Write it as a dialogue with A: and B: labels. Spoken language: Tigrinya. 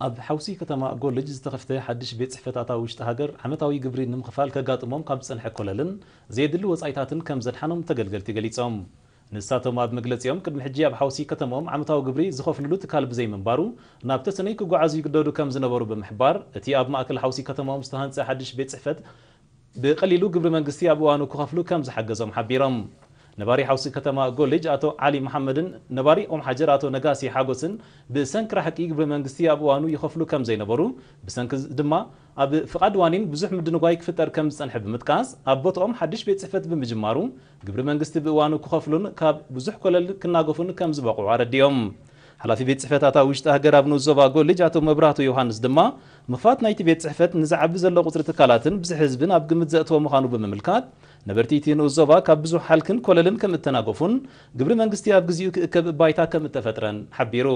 A: ኣብ ሓውሲ ከተማ ጎልጅ ዝተኸፍተ ሓድሽ ቤት ጽሕፈታት ውሽጢ ሃገር ዓመታዊ ግብሪ ንምኽፋል ከጋጥሞም ካብ ዝጸንሐ ኮለልን ዘየድሊ ወጻኢታትን ከም ዘድሓኖም ተገልገልቲ ገሊጾም ንሳቶም ኣብ መግለጺኦም ቅድሚ ሕጂ ኣብ ሓውሲ ከተሞም ዓመታዊ ግብሪ ዝኸፍልሉ ትካል ብዘይምንባሩ ናብ ተሰነይ ክጓዓዙ ይግደዱ ከም ዝነበሩ ብምሕባር እቲ ኣብ ማእከል ሓውሲ ከተሞም ዝተሃንጸ ሓድሽ ቤት ጽሕፈት ብቀሊሉ ግብሪ መንግስቲ ኣብ እዋኑ ክኸፍሉ ከም ዝሓገዞም ሓቢሮም ነባሪ ሓውሲ ከተማ ጎልጅ አቶ ዓሊ መሐመድን ነባሪ ኦም ሓጀር አቶ ነጋሲ ሓጎስን ብሰንክራ ሕቂ ግብሪ መንግስቲ ኣብ እዋኑ ይኸፍሉ ከም ዘይነበሩ ብሰንኪ ድማ ኣብ ፍቃድ ዋኒን ብዙሕ ምድንጓይ ክፍጠር ከም ዝጸንሐ ብምጥቃስ ኣብ ቦትኦም ሓድሽ ቤት ጽሕፈት ብምጅማሩ ግብሪ መንግስቲ ብእዋኑ ክኸፍሉን ካብ ብዙሕ ኮለል ክናገፉን ከም ዝበቕዑ ኣረዲዮም ሓላፊ ቤት ጽሕፈታት ውሽጢ ሃገር ኣብ ንዞባ ጎልጅ አቶ መብራህቱ ዮሐንስ ድማ ምኽፋት ናይቲ ቤት ጽሕፈት ንዝዓቢ ዘሎ ቁፅሪ ትካላትን ብዙሕ ህዝብን ኣብ ግምት ዘእትዎ ምዃኑ ብምምልካት ነበርቲ እቲ ንዞባ ካብ ብዙሕ ሓልክን ኮለልን ከም እተናገፉን ግብሪ መንግስቲ ኣብ ግዚኡ ክእከብ ባይታ ከም እተፈጥረን ሓቢሩ